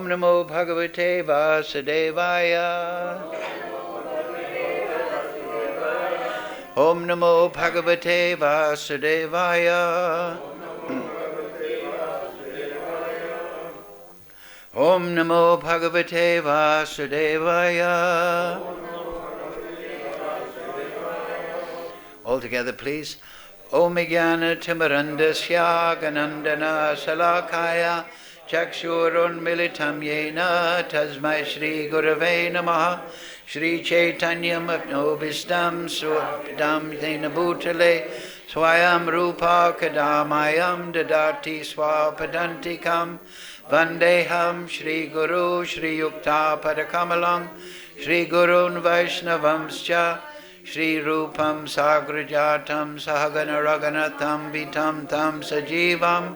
Om Namo Bhagavate Vasudevaya. Om Namo Bhagavate Vasudevaya. Om Namo Bhagavate Vasudevaya. All together, please. Om Jnana Timirandasya Ganandana Salakaya Chakshurun Militam Yena Tasmai Shri Gurave Namaha Shri Chaitanyam Apnobhistam Suapdam Dena Bhutale Swayam Rupa Kadamayam Dadati Swapadantikam Vandeham Shri Guru Shri Yukta Padakamalam Shri Gurun Vaishnavamscha Shri Rupam Sagrajatam Sahagana Raganatam Vitam Tam Sajivam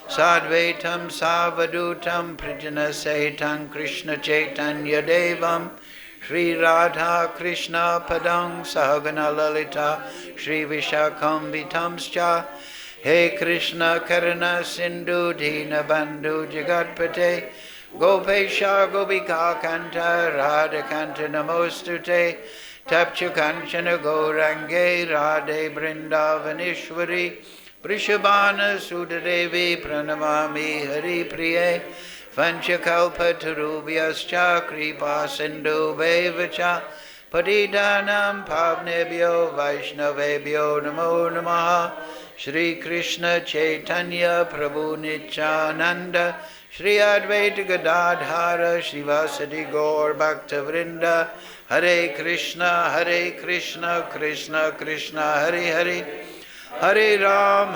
Sadvaitam Savadutam Prijana Saitam Krishna Chaitanya Devam Shri Radha Krishna Padang Sahagana Lalita Shri Vishakam Vitamscha He Krishna Karana Sindhu Dina Bandhu Jagatpate Gopesha Gopika Kanta Radha Kanta Namostute Tapcha Kanchana Gaurange Radhe Vrindavanishwari Vrishabhana Sudadevi Pranamami Hari Priye Vanchakalpa Tarubhyascha Kripa Sindhu Vevacha Patidanam Pāpebhyo Vaishnavebhyo Namo Namaha Shri Krishna Chaitanya Prabhu Nityananda Shri Advaita Gadadhara Shivasati Gaur Bhakta Vrinda Hare Krishna Krishna Krishna Hare Hare Hare Ram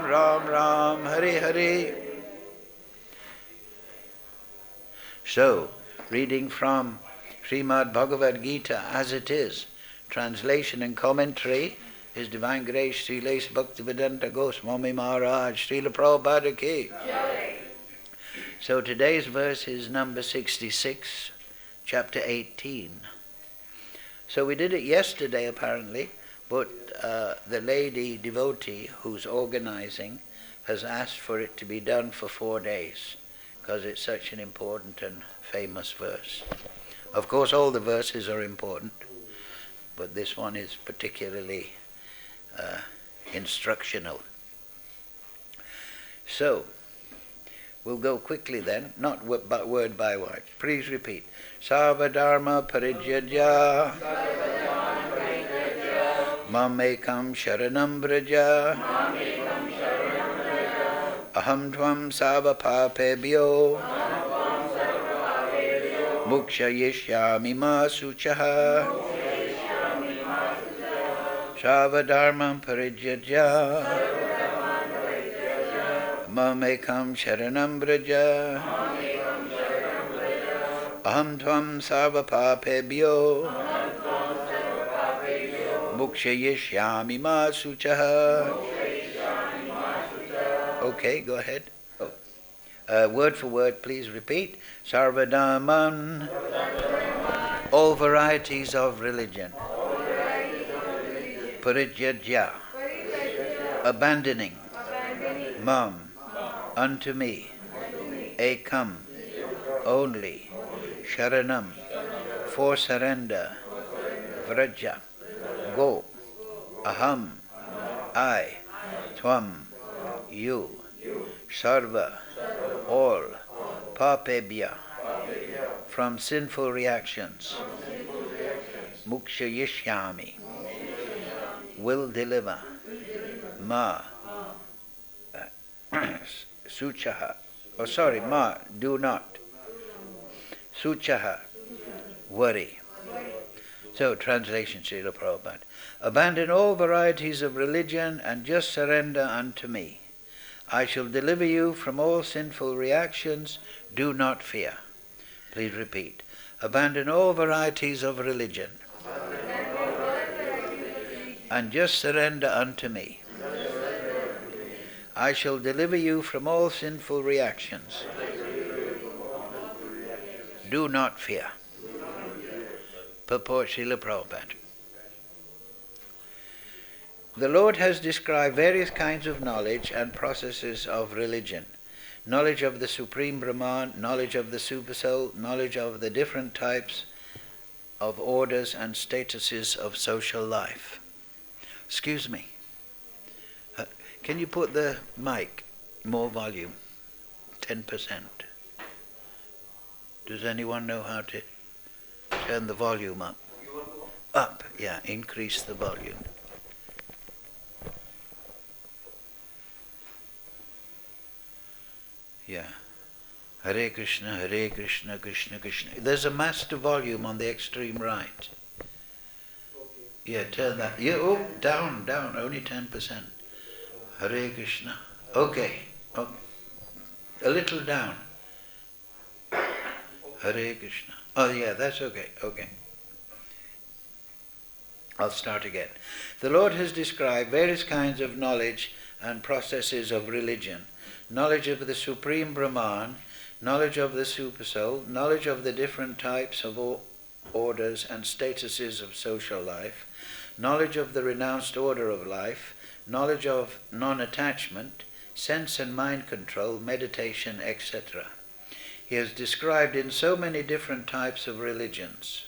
Ram Ram Hare Hare. So, reading from Srimad Bhagavad-Gita as it is, translation and commentary, His Divine Grace Srila Bhaktivedanta Goswami Maharaj, Srila Prabhupada Ki. So today's verse is number 66, chapter 18. So we did it yesterday apparently, but the lady devotee who's organizing has asked for it to be done for 4 days because it's such an important and famous verse. Of course all the verses are important, but this one is particularly instructional. So, we'll go quickly then, not but word by word. Please repeat. Sarva-dharmān parityajya mam ekaṁ śaraṇaṁ vraja ahaṁ tvām sarva-pāpebhyo mokṣayiṣyāmi ma śucaḥ sarva-dharmān parityajya mam ekaṁ śaraṇaṁ vraja ahaṁ tvām sarva-pāpebhyo mokṣayiṣyāmi ma śucaḥ. Okay, go ahead. Word for word, please repeat. Sarva-dharmān, all varieties of religion. Parityajya, abandoning. Mam, unto me. Ekam, only. śaraṇaṁ, for surrender. Vraja, go. Aham, I. Tvām, you. Sarva, all. Pāpebhyaḥ, from sinful reactions. Mokṣayiṣyāmi, will deliver. Ma, śucaḥ, ma, do not. śucaḥ, worry. So, translation, Srila Prabhupada. Abandon all varieties of religion and just surrender unto me. I shall deliver you from all sinful reactions. Do not fear. Please repeat. Abandon all varieties of religion and just surrender unto me. I shall deliver you from all sinful reactions. Do not fear. Purport Srila Prabhupada. The Lord has described various kinds of knowledge and processes of religion. knowledge of the Supreme Brahman, knowledge of the Supersoul, knowledge of the different types of orders and statuses of social life. Excuse me. Can you put the mic more volume? 10%. Does anyone know how to turn the volume up? Up, yeah, increase the volume. Yeah. Hare Krishna, Krishna Krishna. There's a master volume on the extreme right. Yeah, turn that. Yeah, oh, down, only 10%. Hare Krishna. Okay. A little down. Hare Krishna. Oh yeah, that's okay. Okay. I'll start again. The Lord has described various kinds of knowledge and processes of religion. Knowledge of the Supreme Brahman, knowledge of the Supersoul, knowledge of the different types of orders and statuses of social life, knowledge of the renounced order of life, knowledge of non-attachment, sense and mind control, meditation, etc. He has described in so many different types of religions.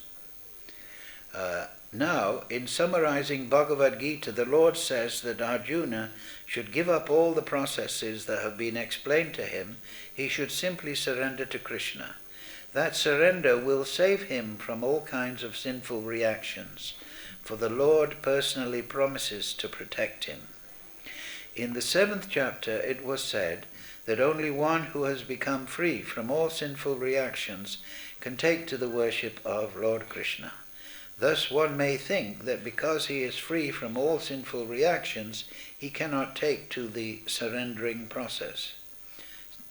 Now, in summarizing Bhagavad-Gita, the Lord says that Arjuna should give up all the processes that have been explained to him. He should simply surrender to Krishna. That surrender will save him from all kinds of sinful reactions, for the Lord personally promises to protect him. In the 7th chapter it was said that only one who has become free from all sinful reactions can take to the worship of Lord Krishna. Thus one may think that because he is free from all sinful reactions, he cannot take to the surrendering process.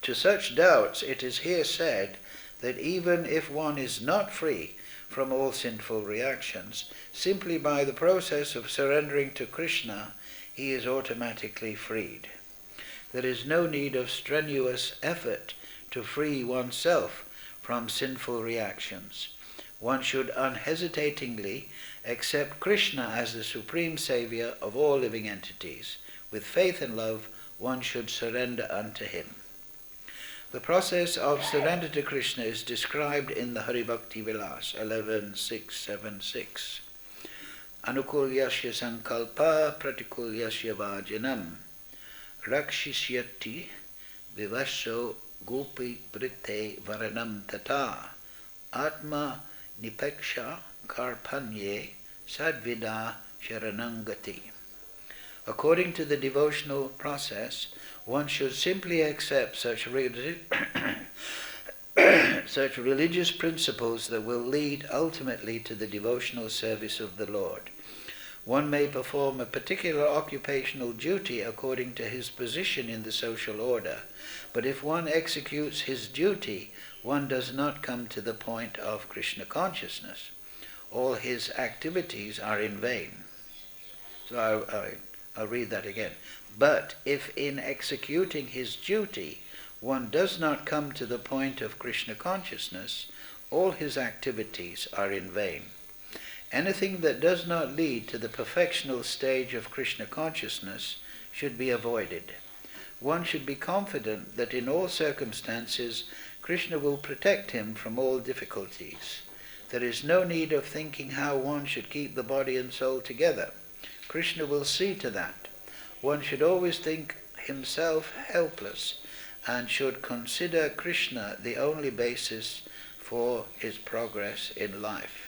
To such doubts it is here said that even if one is not free from all sinful reactions, simply by the process of surrendering to Krishna, he is automatically freed. There is no need of strenuous effort to free oneself from sinful reactions. One should unhesitatingly accept Krishna as the supreme savior of all living entities. With faith and love, one should surrender unto him. The process of surrender to Krishna is described in the Hari Bhakti Vilas 11.676. Anukulyasya sankalpa pratikulyasya vajanam rakshisyati vivaso gopi prite varanam tata atma nipeksha karpanye sadvida śaraṇaṁ. According to the devotional process, one should simply accept such religious principles that will lead ultimately to the devotional service of the Lord. One may perform a particular occupational duty according to his position in the social order, but if one executes his duty, one does not come to the point of Krishna consciousness. All his activities are in vain. So I'll read that again. But if in executing his duty one does not come to the point of Krishna consciousness, all his activities are in vain. Anything that does not lead to the perfectional stage of Krishna consciousness should be avoided. One should be confident that in all circumstances Krishna will protect him from all difficulties. There is no need of thinking how one should keep the body and soul together. Krishna will see to that. One should always think himself helpless and should consider Krishna the only basis for his progress in life.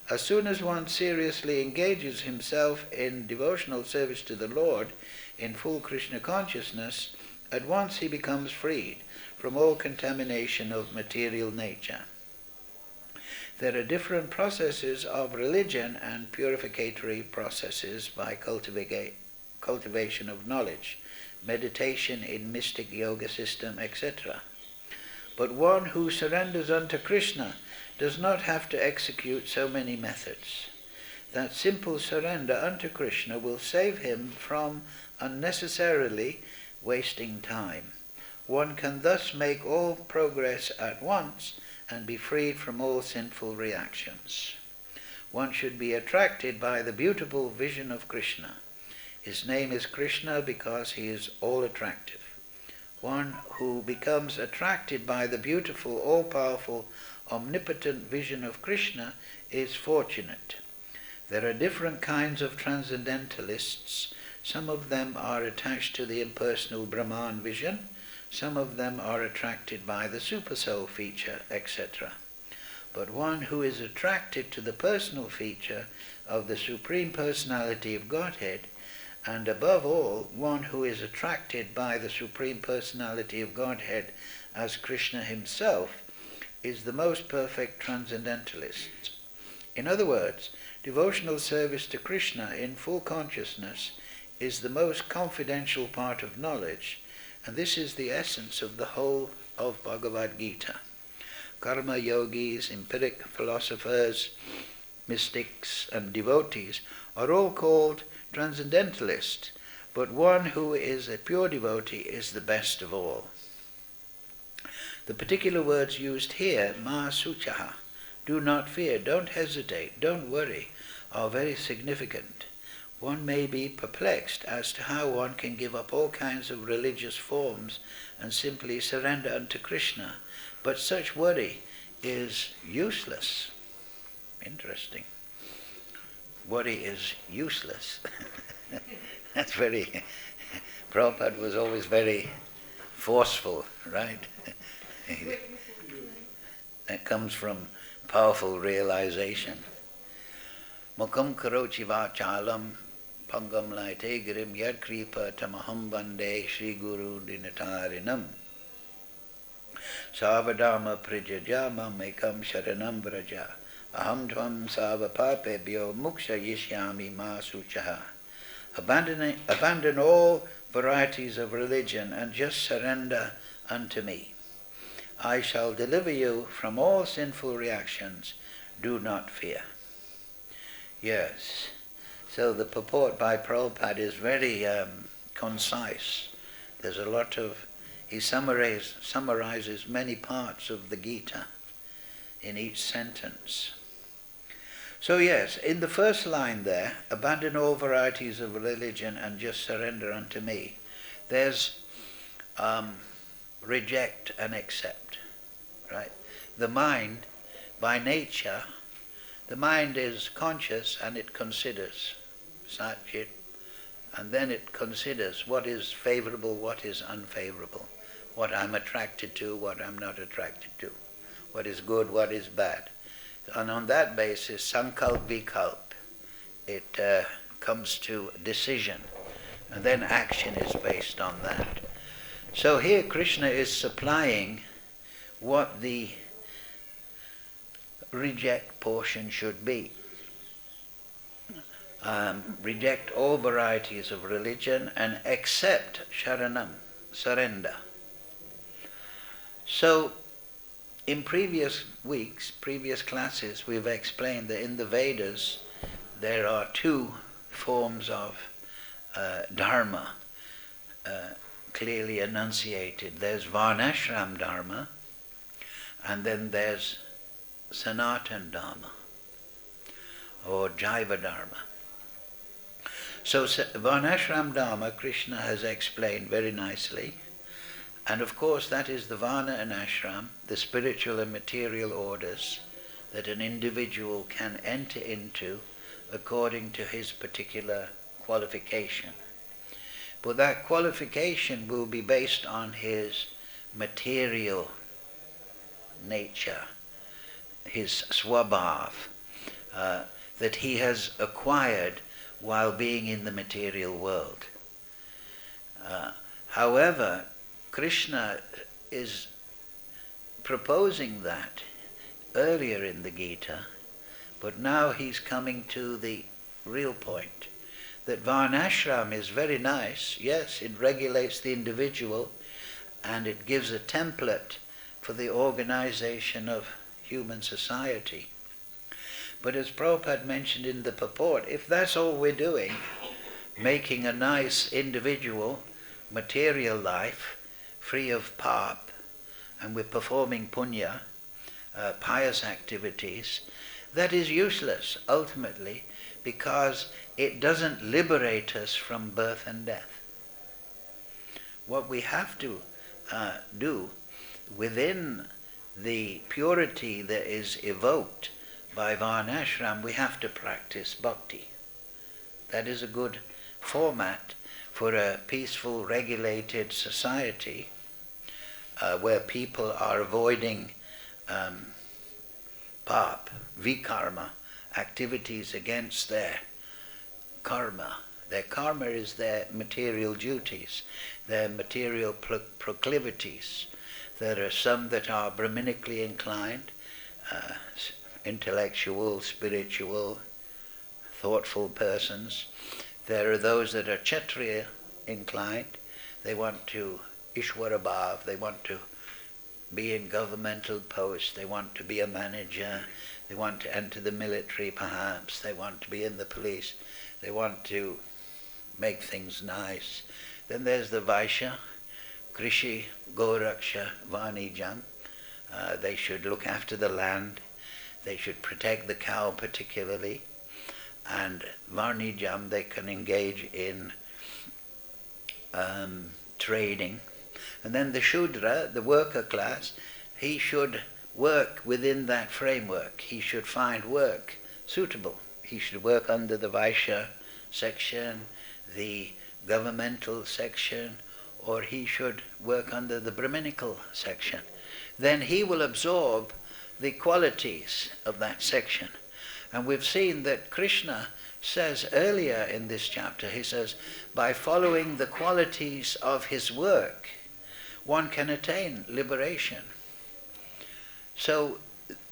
As soon as one seriously engages himself in devotional service to the Lord in full Krishna consciousness, at once he becomes freed from all contamination of material nature. There are different processes of religion and purificatory processes by cultivation of knowledge, meditation in mystic yoga system, etc. But one who surrenders unto Krishna does not have to execute so many methods. That simple surrender unto Krishna will save him from unnecessarily wasting time. One can thus make all progress at once and be freed from all sinful reactions. One should be attracted by the beautiful vision of Krishna. His name is Krishna because he is all attractive. one who becomes attracted by the beautiful, all-powerful, omnipotent vision of Krishna is fortunate. There are different kinds of transcendentalists. Some of them are attached to the impersonal Brahman vision, some of them are attracted by the supersoul feature, etc. But one who is attracted to the personal feature of the Supreme Personality of Godhead, and above all, one who is attracted by the Supreme Personality of Godhead as Krishna himself, is the most perfect transcendentalist. In other words, devotional service to Krishna in full consciousness is the most confidential part of knowledge, and this is the essence of the whole of Bhagavad-Gita. Karma yogis, empiric philosophers, mystics and devotees are all called transcendentalists, but one who is a pure devotee is the best of all. The particular words used here, ma śucaḥ, do not fear, don't hesitate, don't worry, are very significant. One may be perplexed as to how one can give up all kinds of religious forms and simply surrender unto Krishna, but such worry is useless. Interesting. Worry is useless. That's very... Prabhupada was always very forceful, right? That comes from powerful realization. Mukam karochi vachalam pangam laite girim yad kripa tamaham bande Shri Guru dinatarinam sarva-dharmān ekaṁ śaraṇaṁ vraja ahaṁ tvām sarva-pāpebhyo mokṣayiṣyāmi ma śucaḥ. Abandon all varieties of religion and just surrender unto me. I shall deliver you from all sinful reactions. Do not fear. Yes. So the purport by Prabhupada is very concise. There's a lot of... He summarizes many parts of the Gita in each sentence. So yes, in the first line there, abandon all varieties of religion and just surrender unto me, there's reject and accept, right? The mind, by nature, the mind is conscious and it considers, Satchit, and then it considers what is favorable, what is unfavorable, what I'm attracted to, what I'm not attracted to, what is good, what is bad. And on that basis, sankalp vikalp, it comes to decision, and then action is based on that. So here Krishna is supplying what the reject portion should be. Reject all varieties of religion and accept śaraṇaṁ, surrender. So in previous weeks, previous classes, we've explained that in the Vedas there are two forms of dharma clearly enunciated. There's varnashram dharma, and then there's sanatan dharma, or jaiva dharma. So varnashram dharma, Krishna has explained very nicely, and of course that is the varna and ashram, the spiritual and material orders that an individual can enter into according to his particular qualification. But that qualification will be based on his material nature, his svabhav, that he has acquired while being in the material world. However, Krishna is proposing that earlier in the Gita, but now he's coming to the real point, that varnashram is very nice. Yes, it regulates the individual and it gives a template for the organization of human society. But as Prabhupada mentioned in the purport, if that's all we're doing, making a nice individual material life free of pāp, and we're performing punya, pious activities, that is useless ultimately, because it doesn't liberate us from birth and death. What we have to do, within the purity that is evoked by varnashram, we have to practice bhakti. That is a good format for a peaceful, regulated society where people are avoiding vikarma, activities against their karma. Their karma is their material duties, their material proclivities. There are some that are Brahmanically inclined, intellectual, spiritual, thoughtful persons. There are those that are Kshatriya inclined. They want to Ishwarabhav, they want to be in governmental posts, they want to be a manager, they want to enter the military perhaps, they want to be in the police, they want to make things nice. Then there's the Vaishya, Krishi, Goraksha, Vanijam. They should look after the land, they should protect the cow particularly, and Varnijam, they can engage in trading. And then the Shudra, the worker class, he should work within that framework. He should find work suitable. He should work under the Vaishya section, the governmental section, or he should work under the Brahminical section. Then he will absorb the qualities of that section. And we've seen that Krishna says earlier in this chapter, he says, by following the qualities of his work, one can attain liberation. So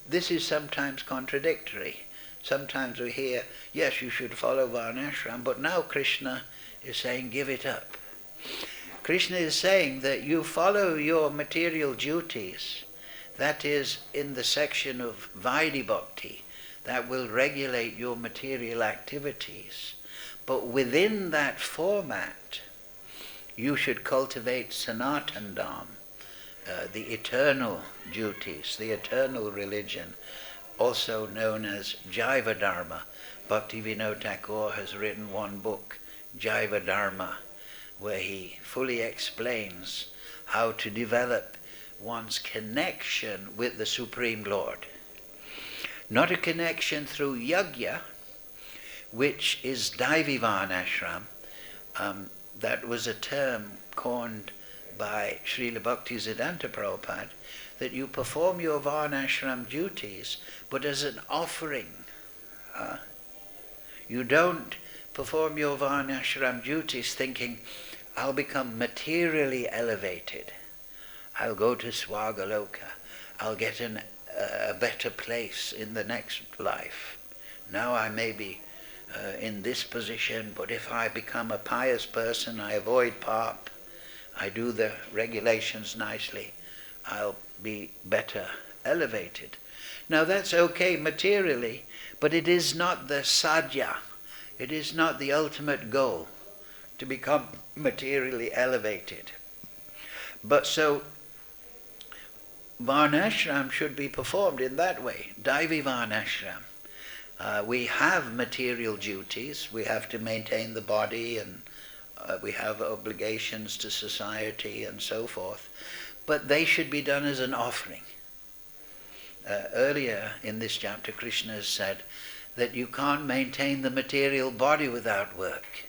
this is sometimes contradictory. Sometimes we hear, yes, you should follow varnashram, but now Krishna is saying, give it up. Krishna is saying that you follow your material duties, that is in the section of Vaidhi Bhakti, that will regulate your material activities. But within that format, you should cultivate sanatan dham, the eternal duties, the eternal religion, also known as Jaiva Dharma. Bhaktivinoda Thakur has written one book, Jaiva Dharma, where he fully explains how to develop one's connection with the Supreme Lord. Not a connection through yajna, which is Daivivanashram. That was a term coined by Srila Bhaktisiddhanta Prabhupada, that you perform your varnashram duties, but as an offering. You don't perform your varnashram duties thinking, I'll become materially elevated. I'll go to Swagaloka. I'll get a better place in the next life. Now I may be in this position, but if I become a pious person, I avoid pāp, I do the regulations nicely, I'll be better elevated. Now that's okay materially, but it is not the sadhya. It is not the ultimate goal to become materially elevated. But so varnashram should be performed in that way, Daivi varnashram. We have material duties, we have to maintain the body, and we have obligations to society and so forth, but they should be done as an offering. Earlier in this chapter, Krishna has said that you can't maintain the material body without work.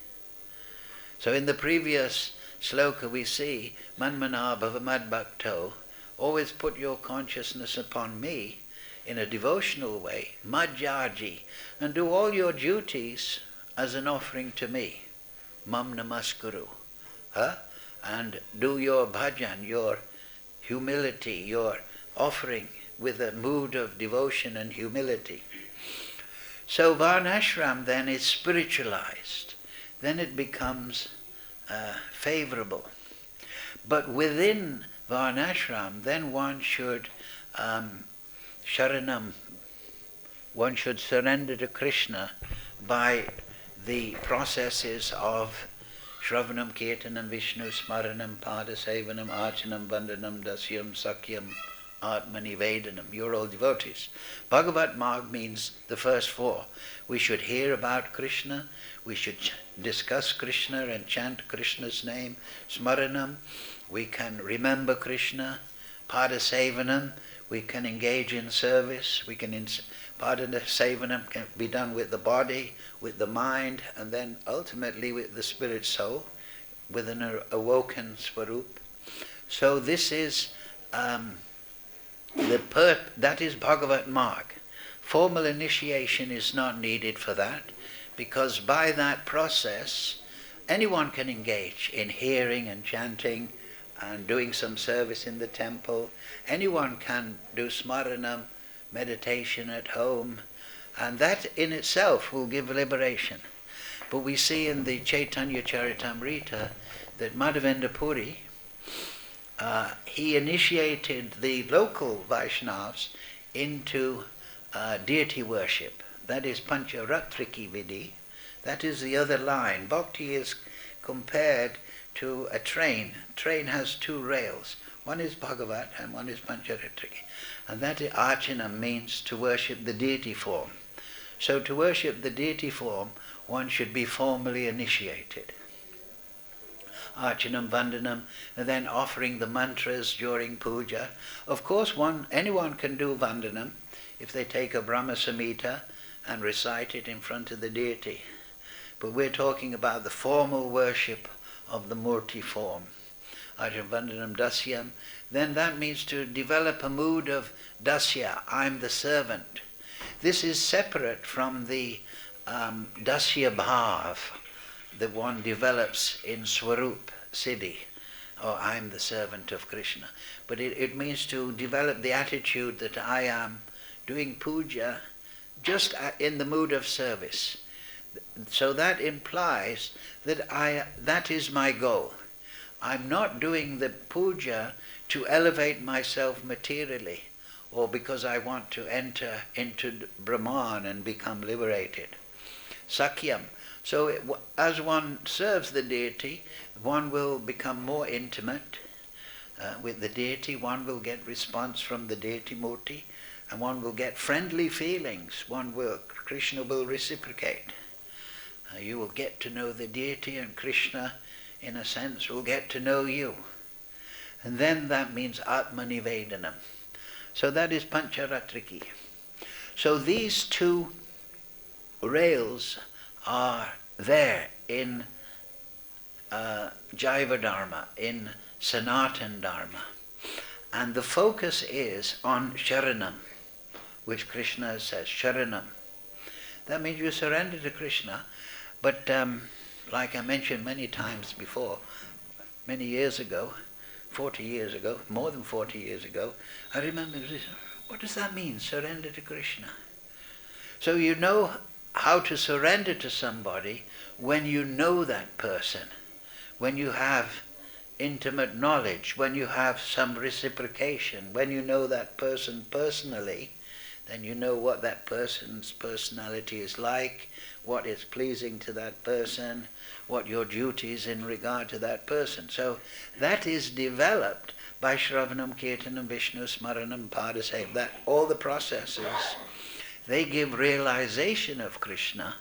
So in the previous sloka we see, Manmana bhava madbhakto, always put your consciousness upon me in a devotional way, madhyaji, and do all your duties as an offering to me, mam namaskuru, and do your bhajan, your humility, your offering with a mood of devotion and humility. So varnashram then is spiritualized, then it becomes favorable. But within varnashram, then one should śaraṇaṁ, one should surrender to Krishna by the processes of Shravanam, Kirtanam, Vishnu, Smaranam, Padasevanam, Archanam, Vandanam, Dasyam, Sakyam, Atmani, Vedanam. You're all devotees. Bhagavat Marg means the first four. We should hear about Krishna, we should discuss Krishna and chant Krishna's name, Smaranam, we can remember Krishna, parityajya, we can engage in service, parityajya can be done with the body, with the mind, and then ultimately with the spirit soul, with an awoken swarup. So this is that is Bhagavat Marg. Formal initiation is not needed for that, because by that process anyone can engage in hearing and chanting and doing some service in the temple. Anyone can do śaraṇaṁ, meditation at home, and that in itself will give liberation. But we see in the Chaitanya Charitamrita that Madhavendra Puri, he initiated the local Vaishnavas into deity worship. That is Pancharatriki Vidhi. That is the other line. Bhakti is compared to a train. Train has two rails. One is Bhagavat and one is Pancharatriki. And that is Archana, means to worship the deity form. So to worship the deity form, one should be formally initiated. Archanam, Vandanam, and then offering the mantras during puja. Of course, anyone can do Vandanam if they take a Brahma Samhita and recite it in front of the deity. But we're talking about the formal worship of the Murti form. Archanam, Vandanam, Dasyam. Then that means to develop a mood of Dasya, I'm the servant. This is separate from the Dasya Bhav that one develops in Swarup Siddhi, or I'm the servant of Krishna. But it means to develop the attitude that I am doing puja just in the mood of service. So that implies that that is my goal. I'm not doing the puja to elevate myself materially, or because I want to enter into Brahman and become liberated. Sakyam. So as one serves the deity, one will become more intimate with the deity, one will get response from the deity Murti, and one will get friendly feelings. Krishna will reciprocate. You will get to know the deity, and Krishna, in a sense, will get to know you. And then that means Atmanivedanam. So that is Pancharatriki. So these two rails are there in Jaiva Dharma, in Sanatan Dharma. And the focus is on śaraṇaṁ, which Krishna says, śaraṇaṁ. That means you surrender to Krishna. But like I mentioned many times before, many years ago, 40 years ago, more than 40 years ago, I remember this. What does that mean, surrender to Krishna? So you know how to surrender to somebody when you know that person, when you have intimate knowledge, when you have some reciprocation, when you know that person personally, then you know what that person's personality is like, what is pleasing to that person, what your duties in regard to that person. So that is developed by Shravanam, Kirtanam, Vishnu, Smaranam, Padaseva. That all the processes, they give realization of Krishna,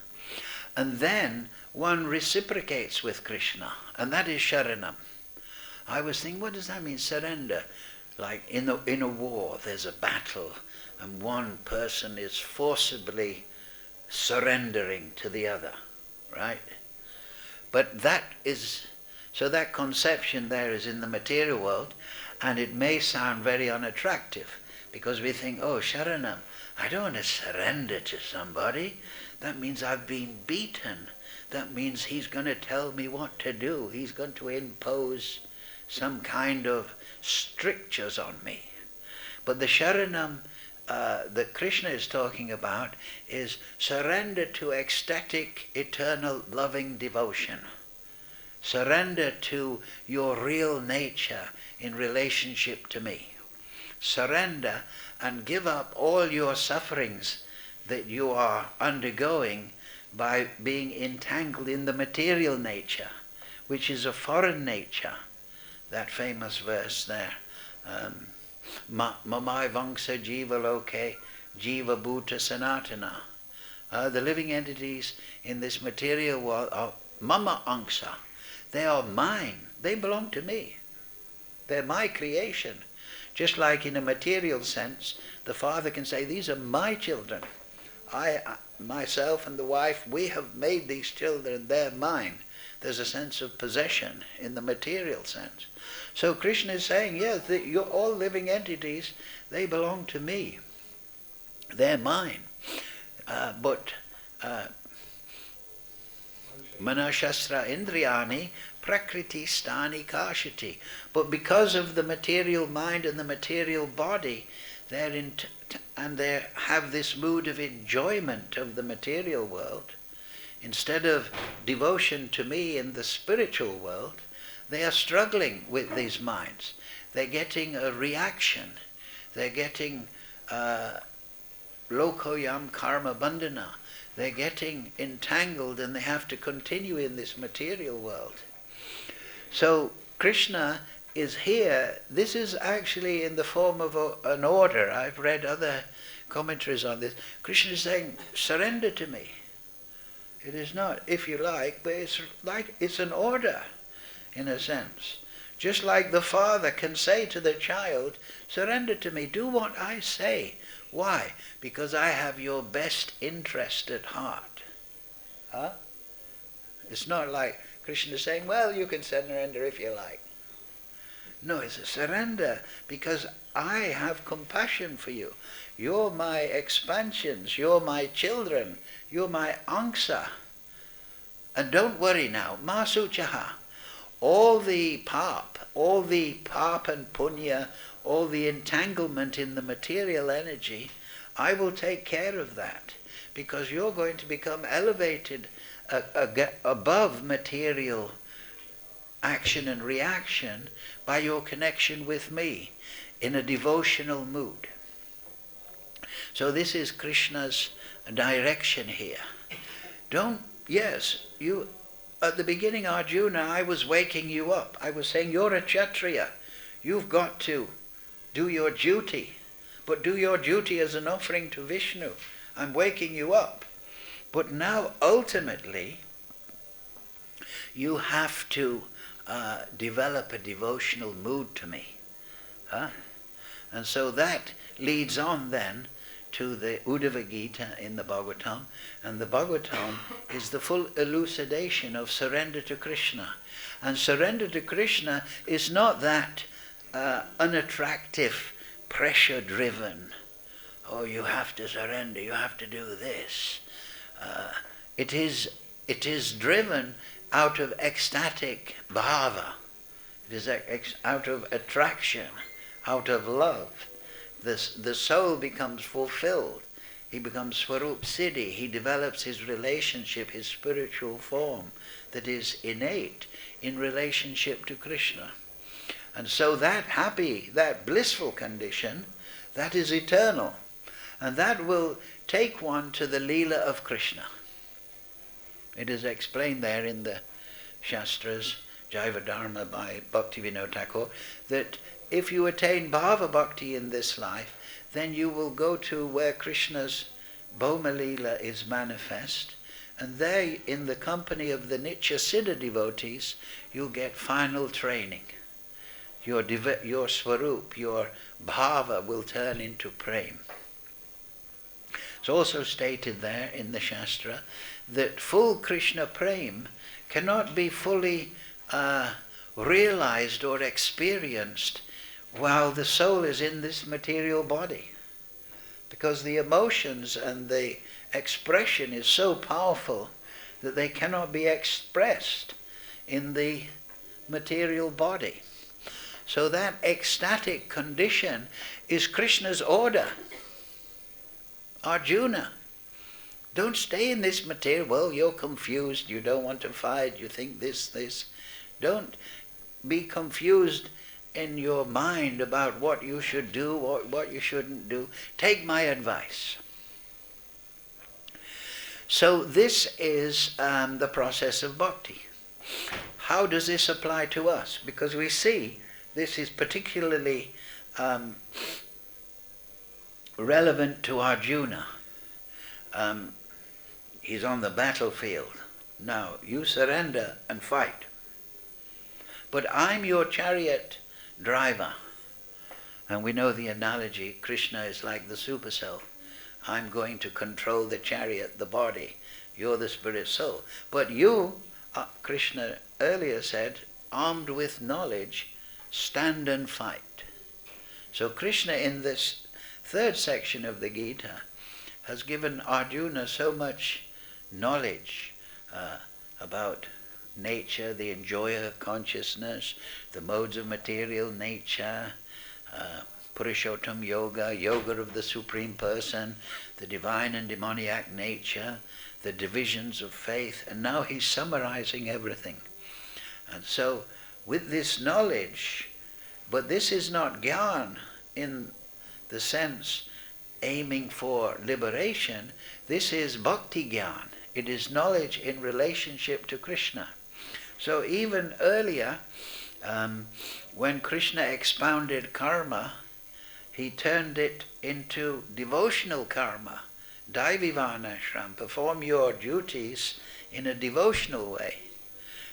and then one reciprocates with Krishna, and that is śaraṇaṁ. I was thinking, what does that mean, surrender? Like in a war, there's a battle, and one person is forcibly surrendering to the other, right? But that conception there is in the material world, and it may sound very unattractive, because we think, oh, śaraṇaṁ, I don't want to surrender to somebody. That means I've been beaten. That means he's going to tell me what to do. He's going to impose some kind of strictures on me. But the śaraṇaṁ that Krishna is talking about is surrender to ecstatic, eternal, loving devotion. Surrender to your real nature in relationship to me. Surrender and give up all your sufferings that you are undergoing by being entangled in the material nature, which is a foreign nature. That famous verse there, Mamai Vangsa Jiva Loke Jiva Bhuta Sanatana. The living entities in this material world are Mama Angsa. They are mine. They belong to me. They're my creation. Just like in a material sense, the father can say, these are my children. Myself and the wife, we have made these children, they're mine. There's a sense of possession in the material sense. So Krishna is saying, yes, you're all living entities, they belong to me. They're mine. But manashastra indriyani prakriti stani kashati. But because of the material mind and the material body, they have this mood of enjoyment of the material world. Instead of devotion to me in the spiritual world, they are struggling with these minds. They're getting a reaction. They're getting lokoyam karma bandhana. They're getting entangled and they have to continue in this material world. So Krishna is here. This is actually in the form of an order. I've read other commentaries on this. Krishna is saying, surrender to me. It is not, if you like, but it's an order, in a sense. Just like the father can say to the child, surrender to me, do what I say. Why? Because I have your best interest at heart. It's not like Krishna is saying, well, you can surrender if you like. No, it's a surrender because I have compassion for you. You're my expansions, you're my children, you're my angsa. And don't worry now, ma śucaḥ. All the pāp and punya, all the entanglement in the material energy, I will take care of that because you're going to become elevated above material action and reaction by your connection with me in a devotional mood. So this is Krishna's direction here. At the beginning, Arjuna, I was waking you up. I was saying, you're a Kshatriya. You've got to do your duty. But do your duty as an offering to Vishnu. I'm waking you up. But now, ultimately, you have to develop a devotional mood to me. And so that leads on then to the Uddhava Gita in the Bhagavatam. And the Bhagavatam is the full elucidation of surrender to Krishna. And surrender to Krishna is not that unattractive, pressure-driven, oh, you have to surrender, you have to do this. It is driven out of ecstatic bhava. It is out of attraction, out of love. The soul becomes fulfilled. He becomes Swarup Siddhi. He develops his relationship, his spiritual form that is innate in relationship to Krishna. And so that happy, that blissful condition, that is eternal. And that will take one to the Leela of Krishna. It is explained there in the Shastras, Jaiva Dharma by Bhaktivinoda Thakur, that if you attain Bhava Bhakti in this life, then you will go to where Krishna's Bhoma Leela is manifest, and there, in the company of the Nitya Siddha devotees, you'll get final training. Your Swarup, your Bhava will turn into Prem. It's also stated there in the Shastra that full Krishna Prem cannot be fully realized or experienced while the soul is in this material body. Because the emotions and the expression is so powerful that they cannot be expressed in the material body. So that ecstatic condition is Krishna's order. Arjuna, don't stay in this material. Well, you're confused, you don't want to fight, you think this. Don't be confused in your mind about what you should do or what you shouldn't do. Take my advice. So this is the process of bhakti. How does this apply to us? Because we see this is particularly relevant to Arjuna. He's on the battlefield. Now, you surrender and fight. But I'm your chariot driver. And we know the analogy, Krishna is like the super self. I'm going to control the chariot, the body. You're the spirit soul. But you, Krishna earlier said, armed with knowledge, stand and fight. So Krishna in this third section of the Gita has given Arjuna so much knowledge about nature, the enjoyer consciousness, the modes of material nature, Purushottam Yoga, Yoga of the Supreme Person, the divine and demoniac nature, the divisions of faith, and now he's summarizing everything. And so, with this knowledge, but this is not jnana in the sense aiming for liberation, this is bhakti-jnana. It is knowledge in relationship to Krishna. So even earlier, when Krishna expounded karma, he turned it into devotional karma. Daivivanashram, perform your duties in a devotional way.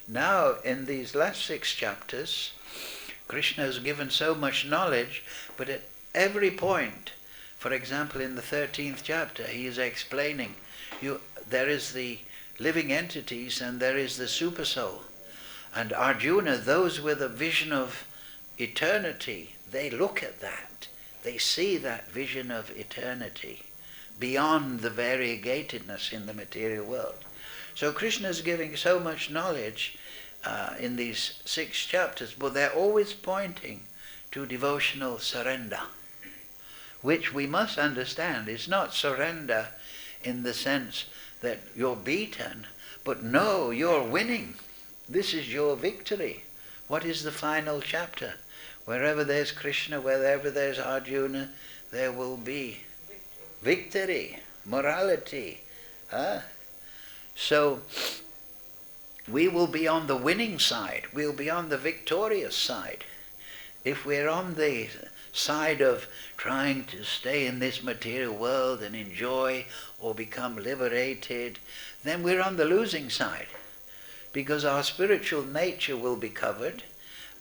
Now, in these last 6 chapters, Krishna has given so much knowledge, but at every point, for example, in the 13th chapter, he is explaining, there is the living entities and there is the super soul. And Arjuna, those with a vision of eternity, they look at that. They see that vision of eternity beyond the variegatedness in the material world. So Krishna is giving so much knowledge in these 6 chapters, but they're always pointing to devotional surrender, which we must understand is not surrender in the sense that you're beaten, but no, you're winning. This is your victory. What is the final chapter? Wherever there's Krishna, wherever there's Arjuna, there will be victory, morality. So we will be on the winning side. We'll be on the victorious side. If we're on the side of trying to stay in this material world and enjoy or become liberated, then we're on the losing side, because our spiritual nature will be covered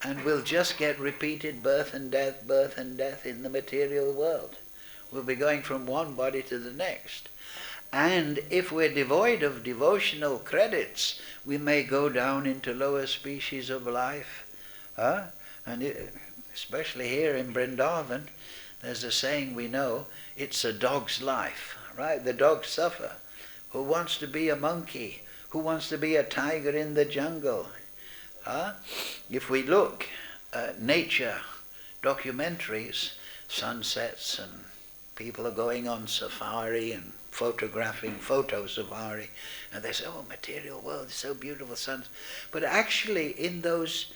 and we'll just get repeated birth and death in the material world. We'll be going from one body to the next. And if we're devoid of devotional credits, we may go down into lower species of life. Especially here in Vrindavan, there's a saying we know, it's a dog's life, right? The dogs suffer. Who wants to be a monkey? Who wants to be a tiger in the jungle? If we look at nature documentaries, sunsets, and people are going on safari and photographing photo safari, and they say, oh, material world is so beautiful, suns. But actually in those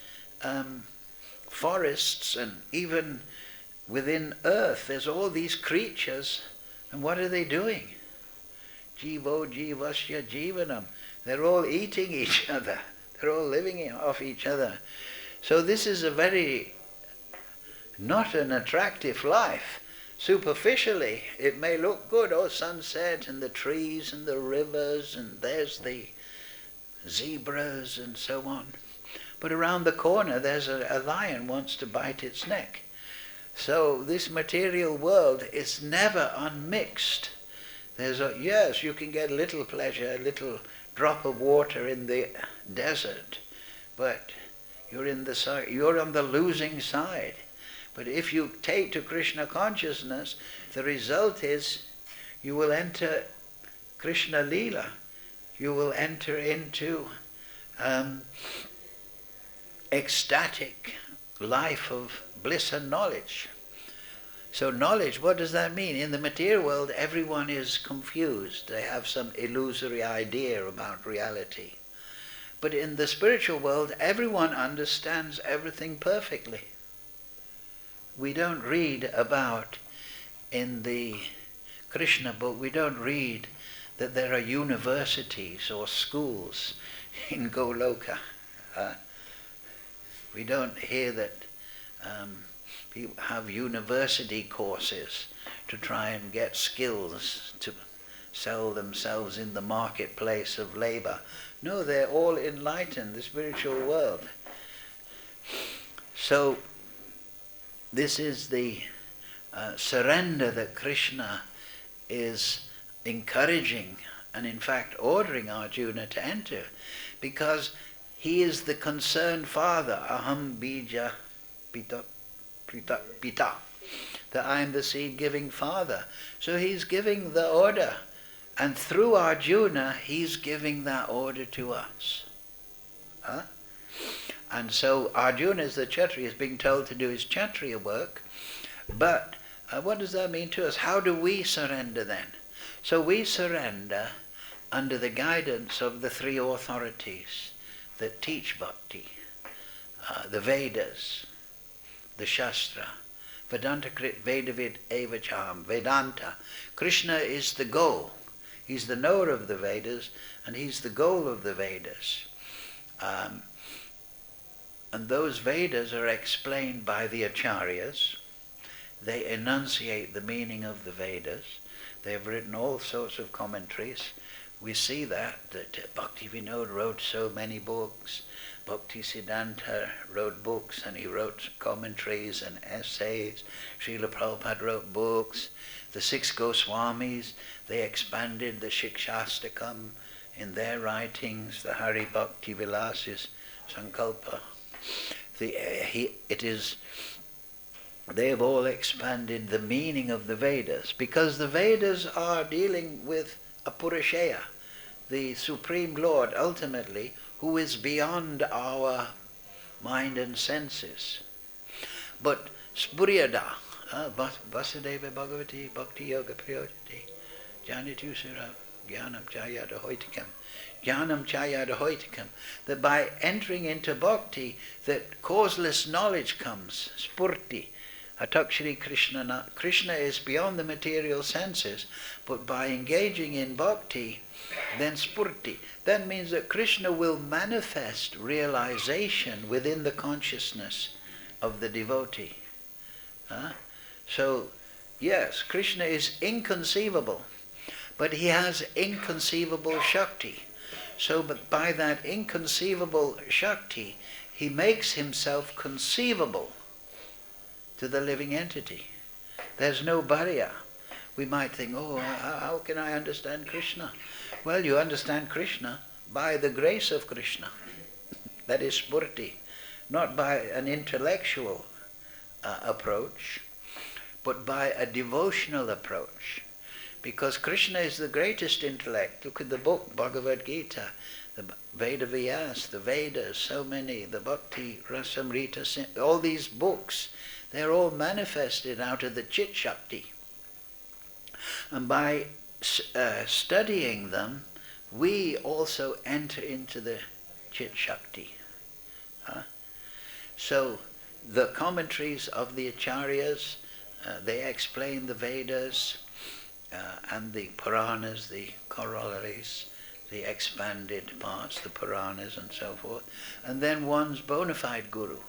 forests and even within earth, there's all these creatures, and what are they doing? Jivo jivasya jivanam. They're all eating each other. They're all living off each other. So this is a very, not an attractive life. Superficially, it may look good, oh, sunset and the trees and the rivers and there's the zebras and so on. But around the corner there's a lion wants to bite its neck. So this material world is never unmixed. Yes, you can get a little pleasure, a little drop of water in the desert, but you're on the losing side. But if you take to Krishna consciousness, the result is you will enter Krishna Leela. You will enter into ecstatic life of bliss and knowledge. So knowledge, what does that mean? In the material world, everyone is confused. They have some illusory idea about reality. But in the spiritual world, everyone understands everything perfectly. We don't read about, in the Krishna book, we don't read that there are universities or schools in Goloka. We don't hear that people have university courses to try and get skills to sell themselves in the marketplace of labor. No, they're all enlightened, the spiritual world. So this is the surrender that Krishna is encouraging and in fact ordering Arjuna to enter, because he is the concerned father, ahaṁ bija pita, that I am the seed-giving father. So he's giving the order, and through Arjuna he's giving that order to us. And so Arjuna, as the Kshatriya, is being told to do his Kshatriya work, but what does that mean to us? How do we surrender then? So we surrender under the guidance of the three authorities that teach bhakti, the Vedas, the Shastra. Vedanta krit Vedavid evacham. Vedanta. Krishna is the goal. He's the knower of the Vedas, and he's the goal of the Vedas. And those Vedas are explained by the Acharyas. They enunciate the meaning of the Vedas. They have written all sorts of commentaries. We see that Bhakti Vinod wrote so many books. Bhakti Siddhanta wrote books, and he wrote commentaries and essays. Srila Prabhupada wrote books. The six Goswamis, they expanded the Shikshastakam in their writings. The Hari Bhakti Vilasis Sankalpa. They have all expanded the meaning of the Vedas, because the Vedas are dealing with a Purushaya, the Supreme Lord, ultimately, who is beyond our mind and senses. But Spuryada, Vasudeva Bhagavati bhakti-yoga prayojati, Janitu Sura Jnanam Chayada Hoitikam, Jnanam Chayada Hoitikam, that by entering into bhakti, that causeless knowledge comes, Spurti. Atakshri Krishna. Krishna is beyond the material senses, but by engaging in bhakti, then spurti. That means that Krishna will manifest realization within the consciousness of the devotee. So, yes, Krishna is inconceivable, but he has inconceivable Shakti. So, but by that inconceivable Shakti, he makes himself conceivable to the living entity. There's no barrier. We might think, how can I understand Krishna? Well, you understand Krishna by the grace of Krishna. That is spurti. Not by an intellectual approach, but by a devotional approach. Because Krishna is the greatest intellect. Look at the book, Bhagavad-Gita, the Veda Vyas, the Vedas, so many, the Bhakti, Rasamrita, all these books. They're all manifested out of the Chit Shakti. And by studying them, we also enter into the Chit Shakti. So the commentaries of the Acharyas, they explain the Vedas and the Puranas, the corollaries, the expanded parts, the Puranas and so forth. And then one's bona fide guru.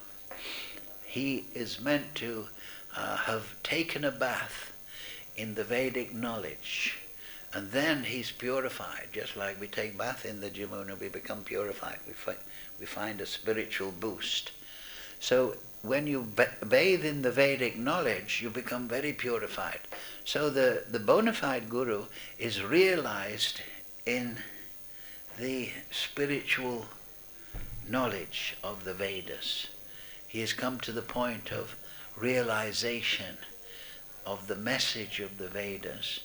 He is meant to have taken a bath in the Vedic knowledge, and then he's purified. Just like we take bath in the Jamuna, we become purified. We find a spiritual boost. So when you bathe in the Vedic knowledge, you become very purified. So the bona fide guru is realized in the spiritual knowledge of the Vedas. He has come to the point of realization of the message of the Vedas,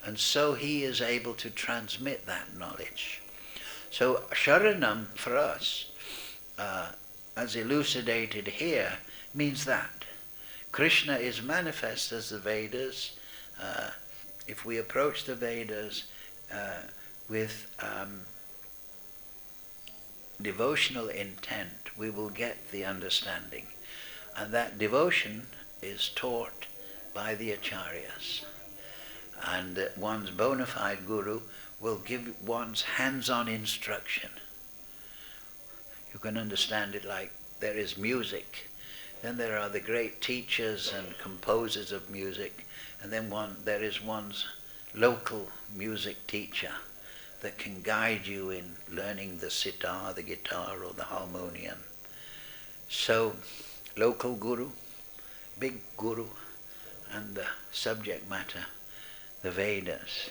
and so he is able to transmit that knowledge. So śaraṇaṁ for us, as elucidated here, means that Krishna is manifest as the Vedas. If we approach the Vedas with devotional intent, we will get the understanding. And that devotion is taught by the Acharyas. And one's bona fide guru will give one's hands-on instruction. You can understand it like there is music, then there are the great teachers and composers of music, and then there is one's local music teacher that can guide you in learning the sitar, the guitar, or the harmonium. So, local guru big guru, and the subject matter, the Vedas.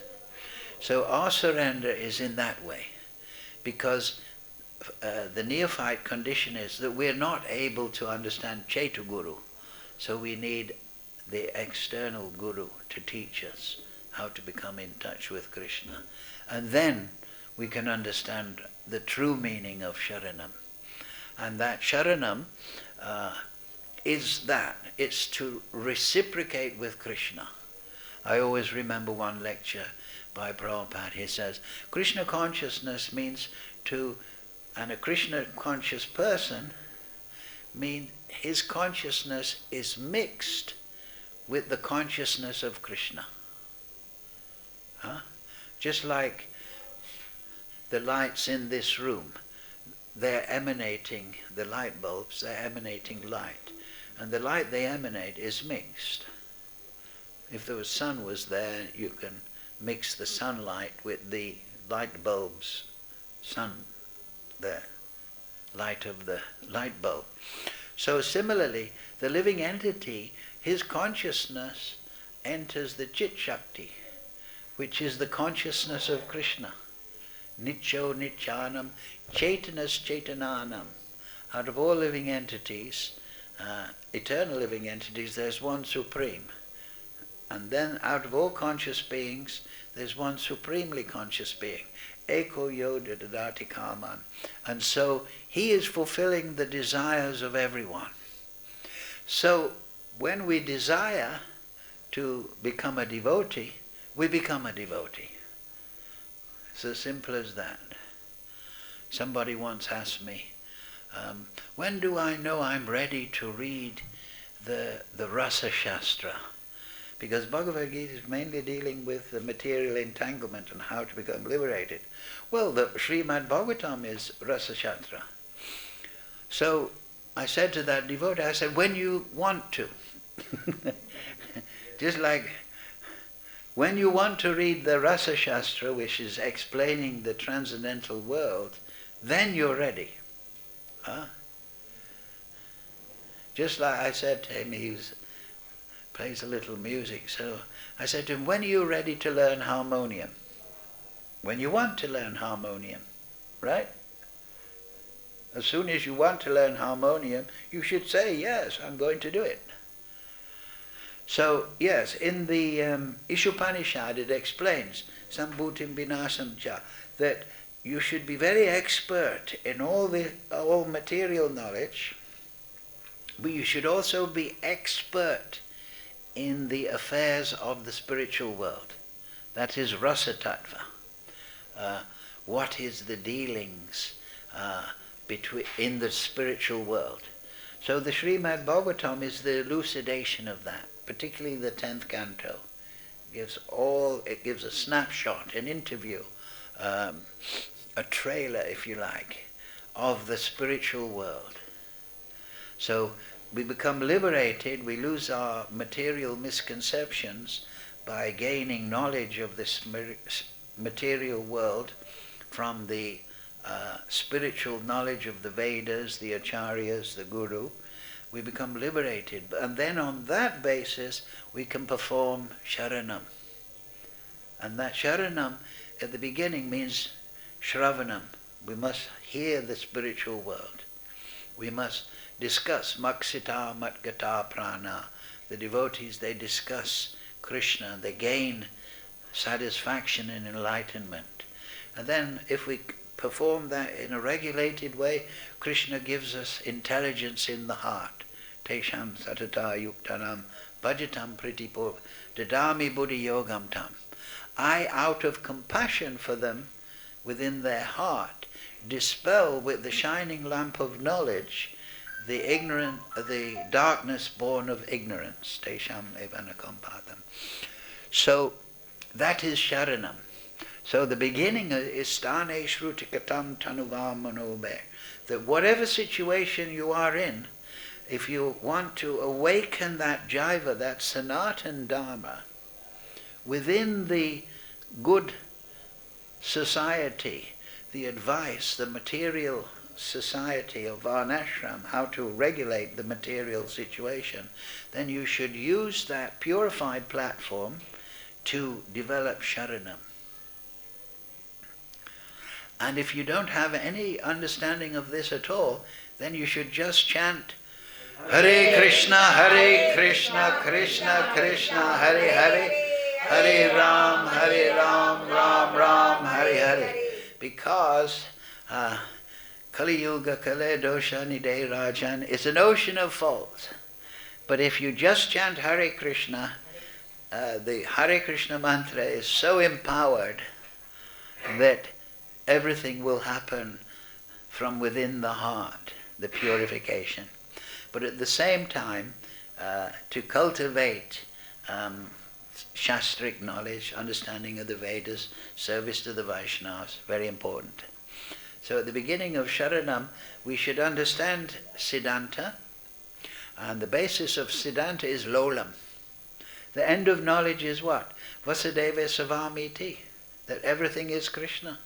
So our surrender is in that way, because the neophyte condition is that we're not able to understand Chetu Guru, so we need the external guru to teach us how to become in touch with Krishna. And then we can understand the true meaning of śaraṇaṁ. And that śaraṇaṁ is that. It's to reciprocate with Krishna. I always remember one lecture by Prabhupada. He says, Krishna consciousness means and a Krishna conscious person means his consciousness is mixed with the consciousness of Krishna. Just like the lights in this room, they're emanating, the light bulbs, they're emanating light. And the light they emanate is mixed. If the sun was there, you can mix the sunlight with the light bulb's the light of the light bulb. So similarly, the living entity, his consciousness enters the Chit Shakti, which is the consciousness of Krishna. Nityo Nityanam, Chaitanas Chaitananam. Out of all living entities, eternal living entities, there's one supreme. And then out of all conscious beings, there's one supremely conscious being. Eko yoda dadati kaman. And so he is fulfilling the desires of everyone. So when we desire to become a devotee, we become a devotee. It's as simple as that. Somebody once asked me, when do I know I'm ready to read the Rasa Shastra? Because Bhagavad-Gita is mainly dealing with the material entanglement and how to become liberated. Well, the Srimad Bhagavatam is Rasa Shastra. So I said to that devotee, I said, when you want to. Just like when you want to read the Rasa Shastra, which is explaining the transcendental world, then you're ready. Just like I said to him, he plays a little music, so I said to him, when are you ready to learn harmonium? When you want to learn harmonium, right? As soon as you want to learn harmonium, you should say, yes, I'm going to do it. So, yes, in the Ishupanishad it explains, Sambhutim Vinasam Cha, that you should be very expert in all material knowledge, but you should also be expert in the affairs of the spiritual world. That is rasa tattva. What is the dealings in the spiritual world? So the Srimad Bhagavatam is the elucidation of that, particularly the 10th canto. It gives a snapshot, an interview, a trailer, if you like, of the spiritual world. So we become liberated, we lose our material misconceptions by gaining knowledge of this material world from the spiritual knowledge of the Vedas, the Acharyas, the Guru. We become liberated, and then on that basis we can perform śaraṇaṁ. And that śaraṇaṁ at the beginning means shravanam. We must hear the spiritual world. We must discuss maksita matgata prana. The devotees, they discuss Krishna, they gain satisfaction and enlightenment. And then if we perform that in a regulated way, Krishna gives us intelligence in the heart. Tesham satata yuktanam bhajatam pritipo dadami buddhi yogam tam. I, out of compassion for them within their heart, dispel with the shining lamp of knowledge the darkness born of ignorance. Tesham evanakompatam. So that is śaraṇaṁ. So the beginning is stane shrutikatam tanuvām manobe. That whatever situation you are in, if you want to awaken that jiva, that sanatan dharma, within the good society, the advice, the material society or varnashram, how to regulate the material situation, then you should use that purified platform to develop śaraṇaṁ. And if you don't have any understanding of this at all, then you should just chant Hare Krishna, Krishna Krishna, Hare Hare, Hare Ram, Ram Ram, Hare Hare. Because Kali Yuga, Kale Dosha, Nidhe Rajan is an ocean of faults. But if you just chant Hare Krishna, the Hare Krishna mantra is so empowered that everything will happen from within the heart, the purification. But at the same time, to cultivate shastric knowledge, understanding of the Vedas, service to the Vaishnavas, very important. So at the beginning of śaraṇaṁ, we should understand Siddhanta, and the basis of Siddhanta is lolam. The end of knowledge is what? Vasudeva Savamiti, that everything is Krishna.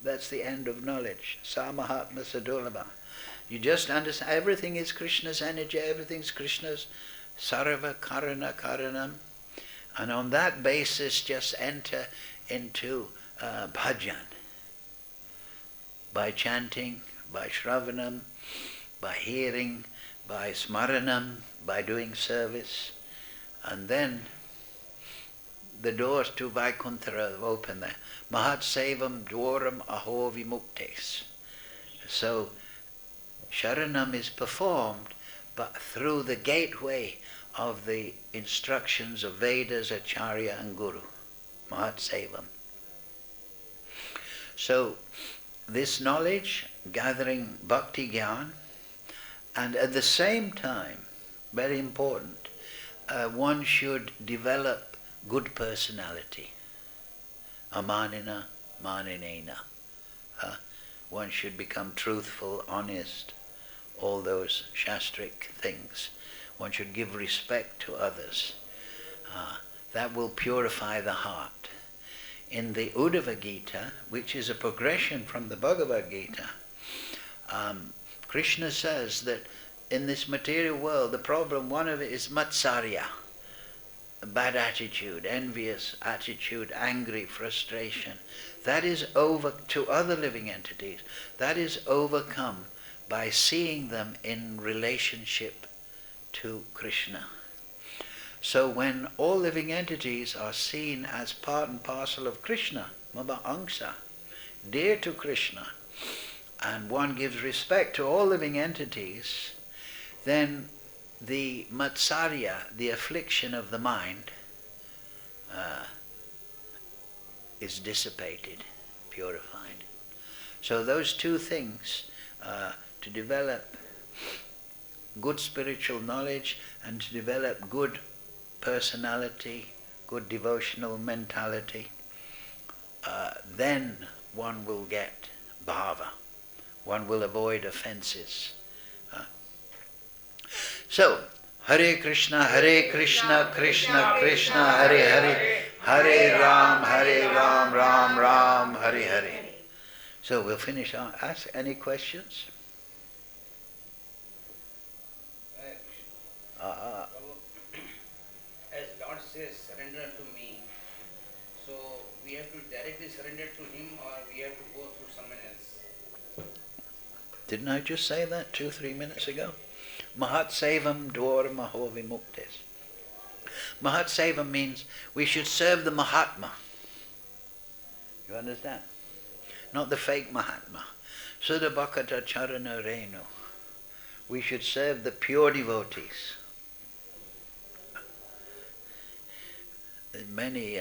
That's the end of knowledge. Samahatma Sadulabha. You just understand everything is Krishna's energy, everything's Krishna's sarva karana karanam. And on that basis just enter into bhajan. By chanting, by shravanam, by hearing, by smaranam, by doing service. And then the doors to Vaikuntha open there. Mahat sevam dwaram aho vimuktes. So śaraṇaṁ is performed, but through the gateway of the instructions of Vedas, Acharya and Guru. Mahat sevam. So this knowledge, gathering bhakti gyan, and at the same time, very important, one should develop good personality. Amanina, maninena. One should become truthful, honest, all those shastric things. One should give respect to others. That will purify the heart. In the Uddhava Gita, which is a progression from the Bhagavad-Gita, Krishna says that in this material world, the problem, one of it is matsarya, bad attitude, envious attitude, angry, frustration. That is over to other living entities. That is overcome by seeing them in relationship to Krishna. So when all living entities are seen as part and parcel of Krishna, mama angsa, dear to Krishna, and one gives respect to all living entities, then the matsarya, the affliction of the mind, is dissipated, purified. So those two things, to develop good spiritual knowledge and to develop good personality, good devotional mentality, then one will get bhava. One will avoid offenses. So, Hare Krishna, Krishna Krishna, Hare Hare, Hare Ram, Ram Ram, Hare Hare. So we'll finish. Ask any questions? As Lord says, surrender to me. So we have to directly surrender to Him, or we have to go through someone else? Didn't I just say that 2-3 minutes ago? Mahat sevam dwaram aho vimuktes. Mahat sevam means we should serve the Mahatma. You understand? Not the fake Mahatma. Sudha bhakata charana renu. We should serve the pure devotees. There are many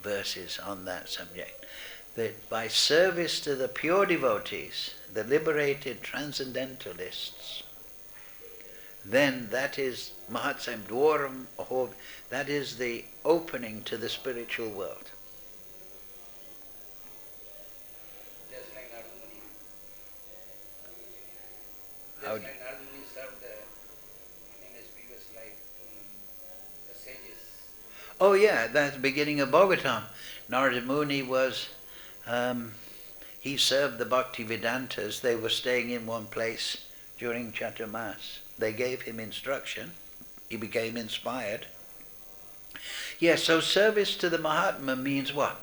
verses on that subject. That by service to the pure devotees, the liberated transcendentalists, then that is Mahatsam Dwaram Aho, that is the opening to the spiritual world. Just like Narada Muni. How Just like Narada Muni served in his previous life to the sages. Oh yeah, that's the beginning of Bhagavatam. Narada Muni was, he served the Bhakti-Vedantas. They were staying in one place during Chaturmas. They gave him instruction. He became inspired. Yes, so service to the Mahatma means what?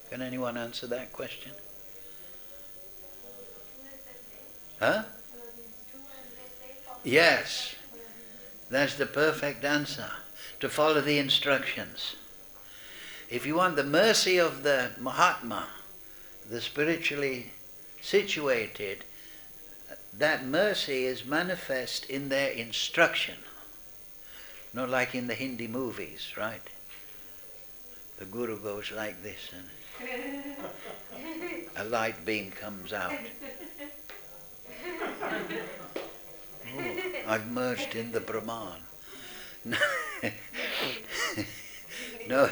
Can anyone answer that question? Huh? Yes, that's the perfect answer. To follow the instructions. If you want the mercy of the Mahatma, the spiritually situated, that mercy is manifest in their instruction. Not like in the Hindi movies, right? The guru goes like this and a light beam comes out. Oh, I've merged in the Brahman. No.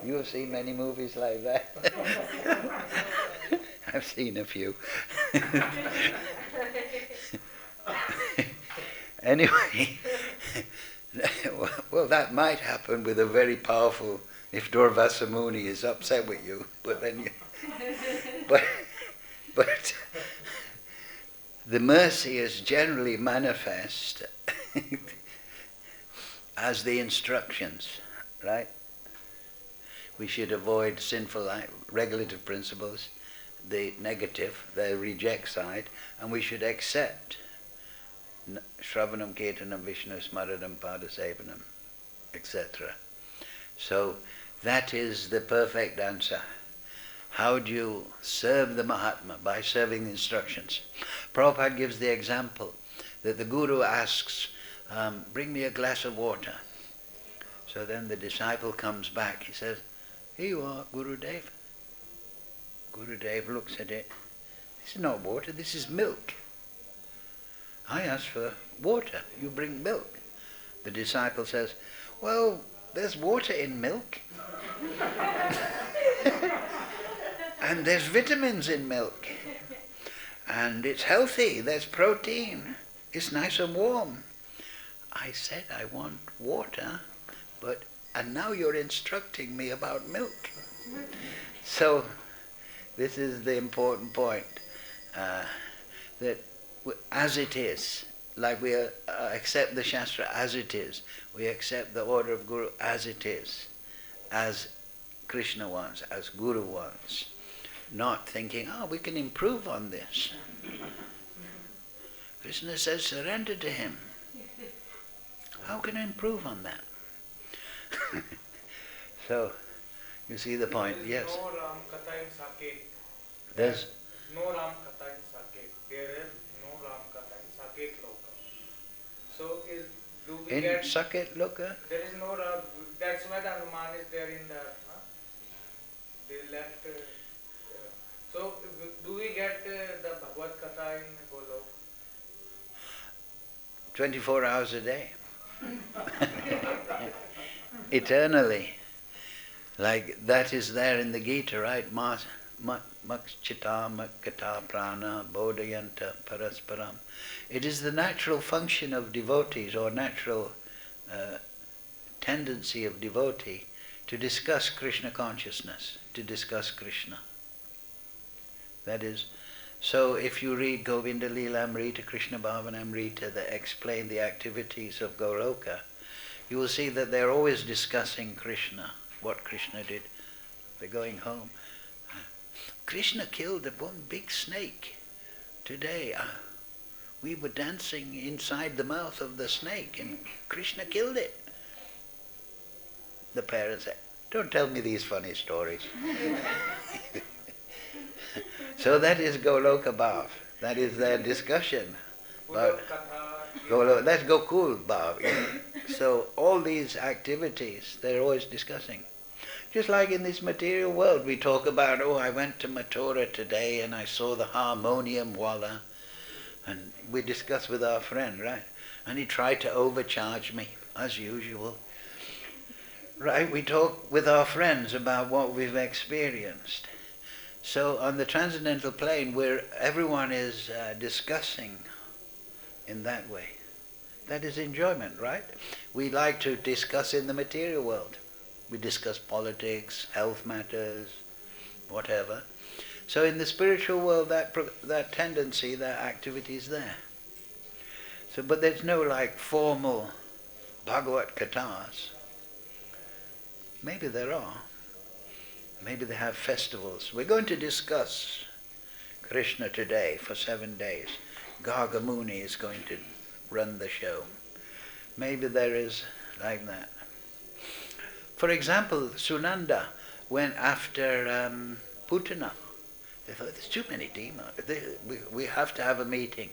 You have seen many movies like that. I've seen a few. Anyway, well, that might happen with a very powerful, if Durvasa Muni is upset with you, but then but the mercy is generally manifest as the instructions, right? We should avoid sinful regulative principles, the negative, the reject side, and we should accept Shravanam, Kirtanam, Vishnu, Smaranam, Padasevanam, etc. So that is the perfect answer. How do you serve the Mahatma? By serving the instructions. Prabhupada gives the example that the Guru asks, bring me a glass of water. So then the disciple comes back. He says, here you are, Gurudev. Gurudev looks at it. This is not water, this is milk. I asked for water, you bring milk. The disciple says, well, there's water in milk. And there's vitamins in milk. And it's healthy, there's protein. It's nice and warm. I said I want water, and now you're instructing me about milk. So this is the important point, that as it is, like we accept the Shastra as it is, we accept the order of Guru as it is, as Krishna wants, as Guru wants, not thinking, we can improve on this. Krishna says surrender to him. How can I improve on that? So, you see the point, yes. No Ram Katha in Saket. There's no Ram Katha in Saket. There is no Ram Katha in Saket Loka. So, do we in get... Saket Loka? There is no Ram. That's why the Hanuman is there in the... They left... so, do we get the Bhagavad Katha in Golok? 24 hours a day. Eternally. Like that is there in the Gita, right? Mokṣayiṣyāmi prana bodhayanta parasparam. It is the natural function of devotees, or natural tendency of devotee, to discuss Krishna consciousness, to discuss Krishna. That is, so if you read Govinda Leelamrita, Krishna Bhavanamrita, that explain the activities of Goloka, you will see that they're always discussing Krishna, what Krishna did. They're going home. Krishna killed one big snake today. We were dancing inside the mouth of the snake and Krishna killed it. The parents said, don't tell me these funny stories. So that is Goloka Bhav. That is their discussion. But that's Gokul Bhav. So all these activities, they're always discussing. Just like in this material world, we talk about, I went to Mathura today and I saw the harmonium wala. And we discuss with our friend, right? And he tried to overcharge me, as usual. Right? We talk with our friends about what we've experienced. So on the transcendental plane, where everyone is discussing in that way, that is enjoyment, right? We like to discuss in the material world. We discuss politics, health matters, whatever. So in the spiritual world, that tendency, that activity is there. So, but there's no like formal Bhagavad Kathas. Maybe there are. Maybe they have festivals. We're going to discuss Krishna today for 7 days. Garga Muni is going to run the show. Maybe there is like that. For example, Sunanda went after Putana. They thought, there's too many demons. We have to have a meeting.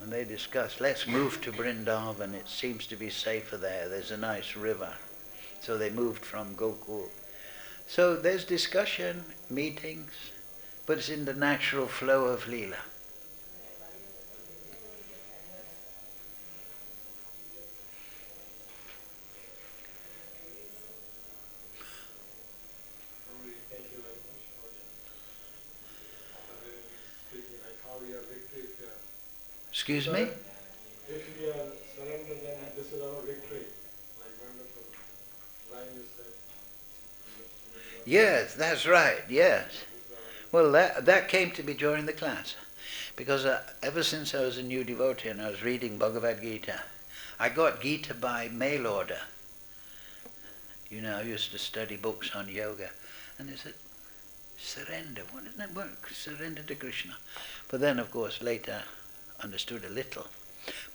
And they discussed, let's move to Vrindavan. It seems to be safer there. There's a nice river. So they moved from Gokul. So there's discussion, meetings, but it's in the natural flow of Leela. Excuse me? If we are surrendered, then this is our victory. Like wonderful line you said. Yes, that's right, yes. Well, that came to me during the class. Because ever since I was a new devotee and I was reading Bhagavad-Gita, I got Gita by mail order. You know, I used to study books on yoga. And they said, surrender. What does that work? Surrender to Krishna. But then, of course, later understood a little.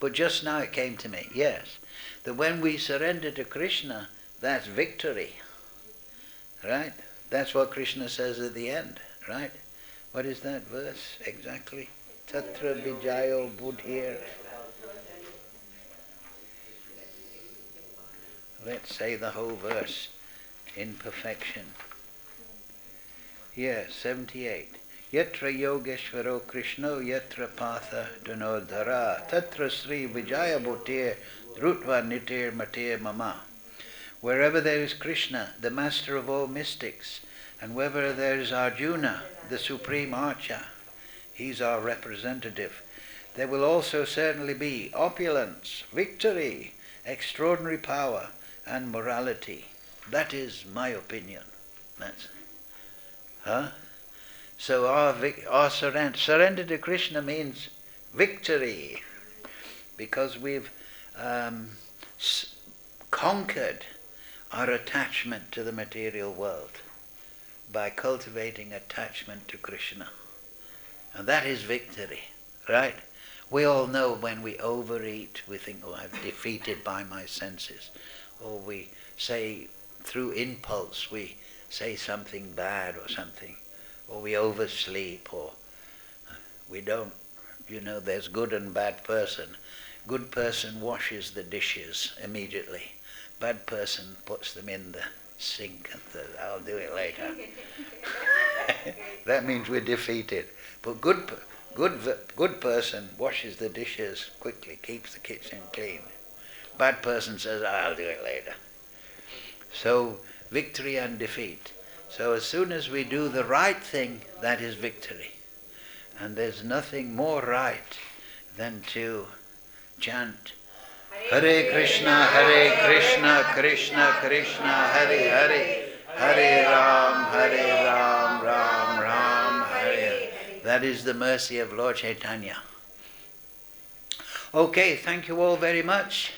But just now it came to me, yes, that when we surrender to Krishna, that's victory. Right? That's what Krishna says at the end, right? What is that verse exactly? Tatra vijayo buddhir. Let's say the whole verse in perfection. Yes, 78. Yatra yogeshvaro Krishno yatra patha dhanodhara tatra sri vijaya buddhir drutva nitir matir mama. Wherever there is Krishna, the master of all mystics, and wherever there is Arjuna, the supreme archer, he's our representative, there will also certainly be opulence, victory, extraordinary power, and morality. That is my opinion. That's, So our surrender to Krishna means victory, because we've conquered our attachment to the material world by cultivating attachment to Krishna. And that is victory, right? We all know when we overeat, we think, oh, I'm defeated by my senses. Or we say, through impulse, we say something bad or something. Or we oversleep, or we don't, there's good and bad person. Good person washes the dishes immediately. Bad person puts them in the sink and says, I'll do it later. That means we're defeated. But good person washes the dishes quickly, keeps the kitchen clean. Bad person says, I'll do it later. So victory and defeat. So as soon as we do the right thing, that is victory. And there's nothing more right than to chant Hare Krishna, Krishna Krishna, Hare Hare, Hare Ram, Ram, Hare. That is the mercy of Lord Chaitanya. Okay, thank you all very much.